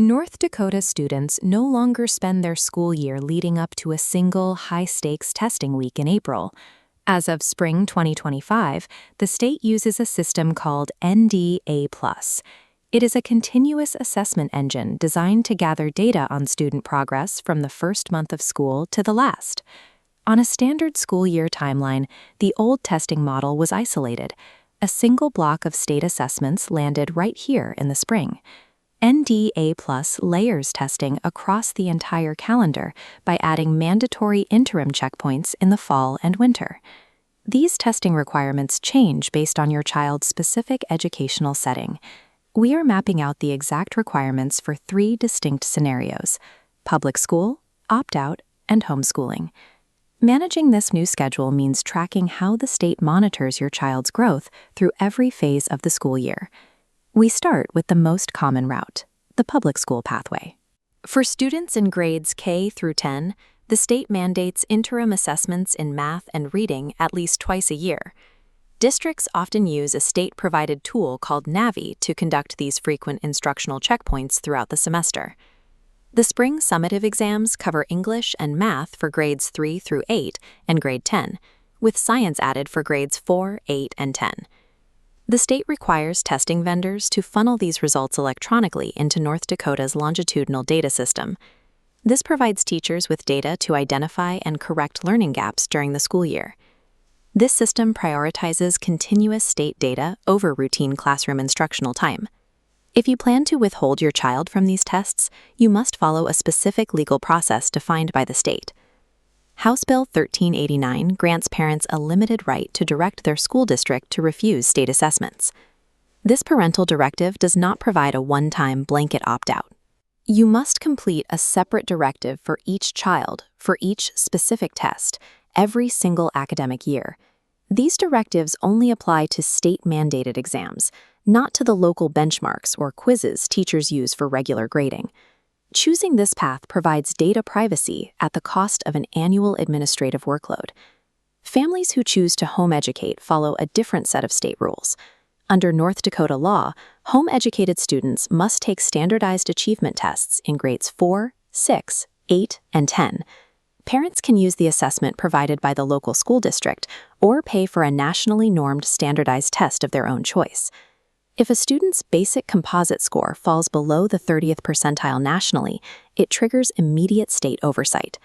North Dakota students no longer spend their school year leading up to a single high-stakes testing week in April. As of spring 2025, the state uses a system called NDA+. It is a continuous assessment engine designed to gather data on student progress from the first month of school to the last. On a standard school year timeline, the old testing model was isolated. A single block of state assessments landed right here in the spring. NDA+ layers testing across the entire calendar by adding mandatory interim checkpoints in the fall and winter. These testing requirements change based on your child's specific educational setting. We are mapping out the exact requirements for 3 distinct scenarios: public school, opt-out, and homeschooling. Managing this new schedule means tracking how the state monitors your child's growth through every phase of the school year. We start with the most common route, the public school pathway. For students in grades K through 10, the state mandates interim assessments in math and reading at least twice a year. Districts often use a state-provided tool called NAVI to conduct these frequent instructional checkpoints throughout the semester. The spring summative exams cover English and math for grades 3 through 8 and grade 10, with science added for grades 4, 8, and 10. The state requires testing vendors to funnel these results electronically into North Dakota's longitudinal data system. This provides teachers with data to identify and correct learning gaps during the school year. This system prioritizes continuous state data over routine classroom instructional time. If you plan to withhold your child from these tests, you must follow a specific legal process defined by the state. House Bill 1389 grants parents a limited right to direct their school district to refuse state assessments. This parental directive does not provide a one-time blanket opt-out. You must complete a separate directive for each child, for each specific test, every single academic year. These directives only apply to state-mandated exams, not to the local benchmarks or quizzes teachers use for regular grading. Choosing this path provides data privacy at the cost of an annual administrative workload. Families who choose to home educate follow a different set of state rules. Under North Dakota law, home-educated students must take standardized achievement tests in grades 4, 6, 8, and 10. Parents can use the assessment provided by the local school district or pay for a nationally normed standardized test of their own choice. If a student's basic composite score falls below the 30th percentile nationally, it triggers immediate state oversight.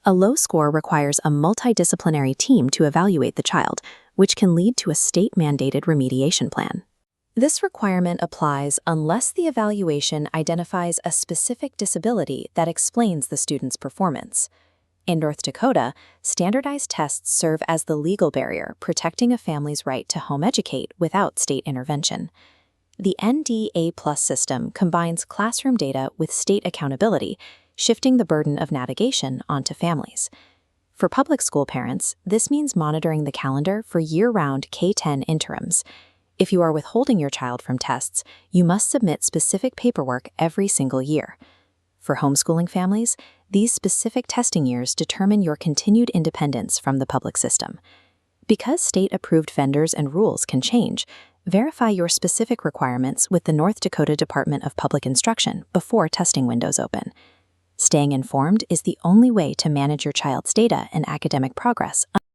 A low score requires a multidisciplinary team to evaluate the child, which can lead to a state-mandated remediation plan. This requirement applies unless the evaluation identifies a specific disability that explains the student's performance. In North Dakota, standardized tests serve as the legal barrier protecting a family's right to home educate without state intervention. The NDA+ system combines classroom data with state accountability, shifting the burden of navigation onto families. For public school parents, this means monitoring the calendar for year-round K-10 interims. If you are withholding your child from tests, you must submit specific paperwork every single year. For homeschooling families, these specific testing years determine your continued independence from the public system. Because state-approved vendors and rules can change, verify your specific requirements with the North Dakota Department of Public Instruction before testing windows open. Staying informed is the only way to manage your child's data and academic progress